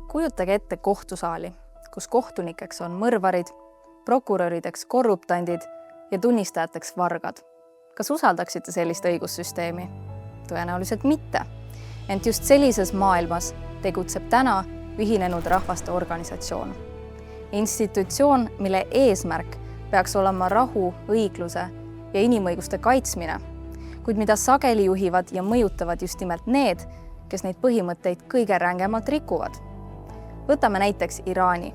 Kujutage ette kohtusaali, kus kohtunikeks on mõrvarid, prokurörideks korruptandid ja tunnistajateks vargad. Kas usaldaksite sellist õigussüsteemi? Tõenäoliselt mitte. Ent just sellises maailmas tegutseb täna Ühinenud Rahvaste Organisatsioon. Institutsioon, mille eesmärk peaks olema rahu, õigluse ja inimõiguste kaitsmine, kuid mida sageli juhivad ja mõjutavad just nimelt need, kes neid põhimõtteid kõige rängemalt rikuvad. Võtame näiteks Iraani,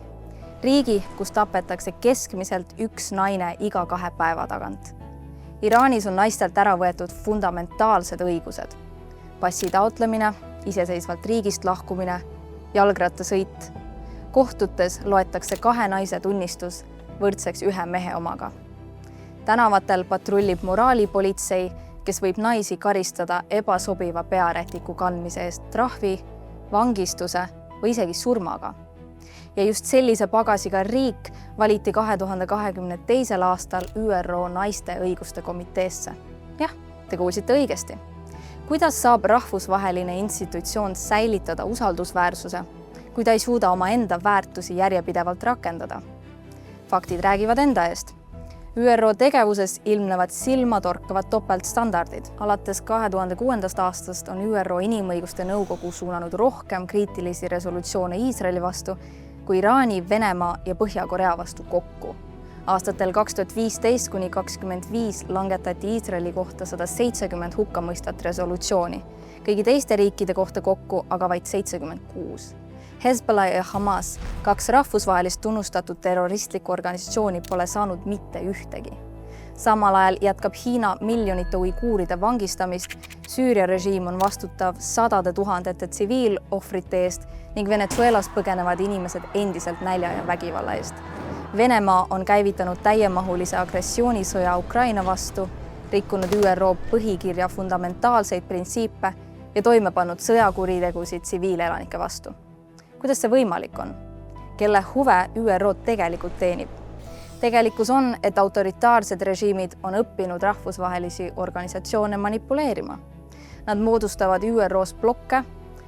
riigi, kus tapetakse keskmiselt üks naine iga 2 päeva tagant. Iraanis on naistelt ära võetud fundamentaalsed õigused. Passi taotlemine, iseseisvalt riigist lahkumine, jalgrattasõit. Kohtutes loetakse 2 naise tunnistus võrdseks 1 mehe omaga. Tänavatel patrullib moraalipolitsei, kes võib naisi karistada ebasobiva pearätiku kandmise eest trahvi, vangistuse või isegi surmaga. Ja just sellise pagasiga riik valiti 2022. aastal ÜRO naiste õiguste komiteesse. Jah, te kuulsite õigesti. Kuidas saab rahvusvaheline institutsioon säilitada usaldusväärsuse, kui ta ei suuda oma enda väärtusi järjepidevalt rakendada? Faktid räägivad enda eest. ÜRO tegevuses ilmnevad silmatorkavad topeltstandardid. Alates 2006. aastast on ÜRO Inimõiguste Nõukogu suunanud rohkem kriitilisi resolutsioone Iisraeli vastu kui Iraani, Venemaa ja Põhja-Korea vastu kokku. Aastatel 2015–2025 langetati Iisraeli kohta 170 hukkamõistvat resolutsiooni, kõigi teiste riikide kohta kokku aga vaid 76. Hezbollah ja Hamas, 2 rahvusvahelist tunnustatud terroristlikku organisatsiooni, pole saanud mitte ühtegi. Samal ajal jätkab Hiina miljonite uiguuride vangistamist, Süüria režiim on vastutav sadade tuhandete tsiviilohvrite eest ning Venezuelas põgenevad inimesed endiselt nälja ja vägivalla eest. Venemaa on käivitanud täiemahulise agressioonisõja Ukraina vastu, rikkunud ÜRO põhikirja fundamentaalseid printsiipe ja toime pannud sõjakuritegusid tsiviilelanike vastu. Kuidas see võimalik on? Kelle huve ÜRO tegelikult teenib? Tegelikkus on, et autoritaarsed režiimid on õppinud rahvusvahelisi organisatsioone manipuleerima. Nad moodustavad ÜROs blokke,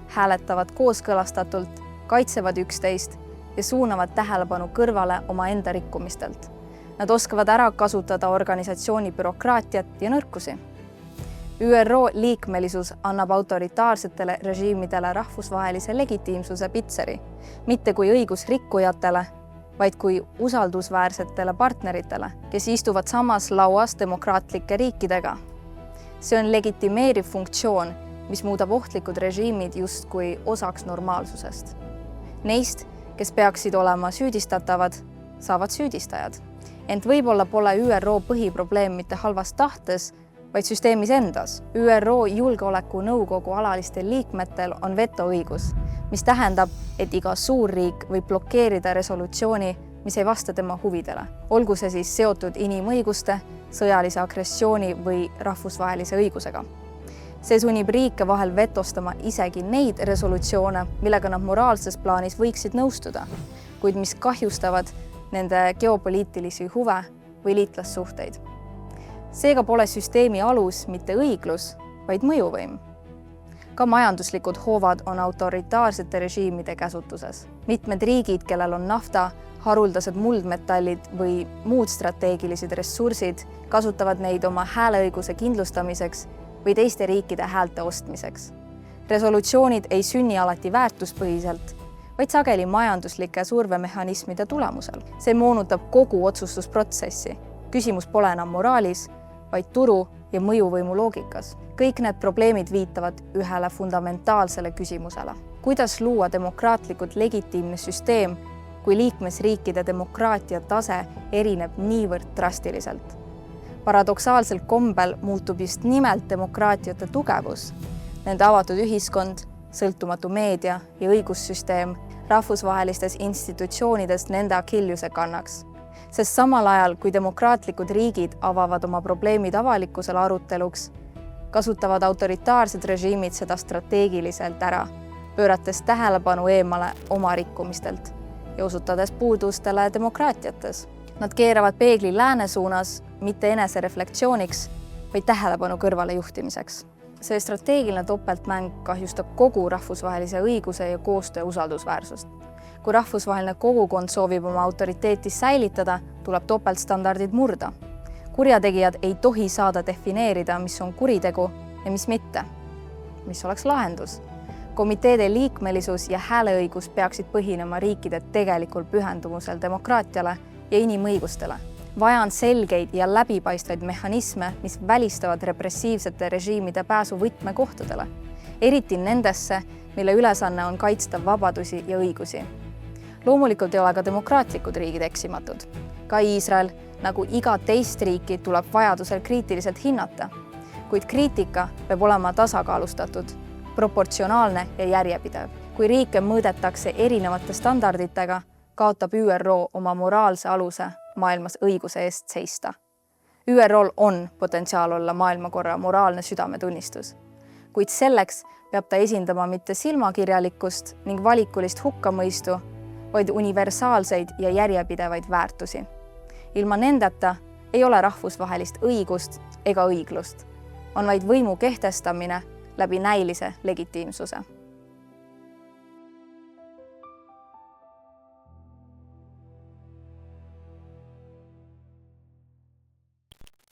hääletavad kooskõlastatult, kaitsevad üksteist ja suunavad tähelepanu kõrvale omaenda rikkumistelt. Nad oskavad ära kasutada organisatsiooni bürokraatiat ja nõrkusi. ÜRO liikmelisus annab autoritaarsetele režiimidele rahvusvahelise legitiimsuse pitseri, mitte kui õigusrikkujatele, vaid kui usaldusväärsetele partneritele, kes istuvad samas lauas demokraatlike riikidega. See on legitimeeriv funktsioon, mis muudab ohtlikud režiimid justkui osaks normaalsusest. Neist, kes peaksid olema süüdistatavad, saavad süüdistajad. Ent võib-olla pole ÜRO põhiprobleem mitte halvas tahtes, vaid süsteemis endas. ÜRO Julgeolekunõukogu alalistel liikmetel on vetoõigus, mis tähendab, et iga suurriik võib blokeerida resolutsiooni, mis ei vasta tema huvidele. Olgu see siis seotud inimõiguste, sõjalise agressiooni või rahvusvahelise õigusega. See sunnib riike vahel vetostama isegi neid resolutsioone, millega nad moraalses plaanis võiksid nõustuda, kuid mis kahjustavad nende geopoliitilisi huve või liitlassuhteid. Seega pole süsteemi alus mitte õiglus, vaid mõjuvõim. Ka majanduslikud hoovad on autoritaarsete režiimide käsutuses. Mitmed riigid, kellel on nafta, haruldased muldmetallid või muud strateegilised ressursid, kasutavad neid oma hääleõiguse kindlustamiseks või teiste riikide häälte ostmiseks. Resolutsioonid ei sünni alati väärtuspõhiselt, vaid sageli majanduslike survemehhanismide tulemusel. See moonutab kogu otsustusprotsessi. Küsimus pole enam moraalis, vaid turu ja mõjuvõimu loogikas. Kõik need probleemid viitavad ühele fundamentaalsele küsimusele. Kuidas luua demokraatlikult legitiimne süsteem, kui liikmesriikide demokraatia tase erineb niivõrd drastiliselt? Paradoksaalsel kombel muutub just nimelt demokraatiate tugevus. Nende avatud ühiskond, sõltumatu meedia ja õigussüsteem rahvusvahelistes institutsioonides nende Achilleuse kannaks. Sest samal ajal, kui demokraatlikud riigid avavad oma probleemid avalikkusele aruteluks, kasutavad autoritaarsed režiimid seda strateegiliselt ära, pöörates tähelepanu eemale oma rikkumistelt ja osutades puudustele demokraatiates. Nad keeravad peegli lääne suunas mitte enese reflektsiooniks, vaid tähelepanu kõrvale juhtimiseks. see strateegiline topeltmäng kahjustab kogu rahvusvahelise õiguse ja koostöö usaldusväärsust. Kui rahvusvaheline kogukond soovib oma autoriteeti säilitada, tuleb topeltstandardid murda. Kurjategijad ei tohi saada defineerida, mis on kuritegu ja mis mitte. Mis oleks lahendus? Komiteede liikmelisus ja hääleõigus peaksid põhinema riikide tegelikul pühendumusel demokraatiale ja inimõigustele. Vaja on selgeid ja läbipaistvaid mehhanisme, mis välistavad repressiivsete režiimide pääsu võtmekohtadele, eriti nendesse, mille ülesanne on kaitsta vabadusi ja õigusi. Loomulikult ei ole ka demokraatlikud riigid eksimatud. Ka Iisrael, nagu iga teist riiki, tuleb vajadusel kriitiliselt hinnata, kuid kriitika peab olema tasakaalustatud, proportsionaalne ja järjepidev. Kui riike mõõdetakse erinevate standarditega, kaotab ÜRO oma moraalse aluse maailmas õiguse eest seista. ÜRO-l on potentsiaal olla maailmakorra moraalne südametunnistus, kuid selleks peab ta esindama mitte silmakirjalikkust ning valikulist hukkamõistu, vaid universaalseid ja järjepidevaid väärtusi. Ilma nendeta ei ole rahvusvahelist õigust ega õiglust. On vaid võimu kehtestamine läbi näilise legitiimsuse.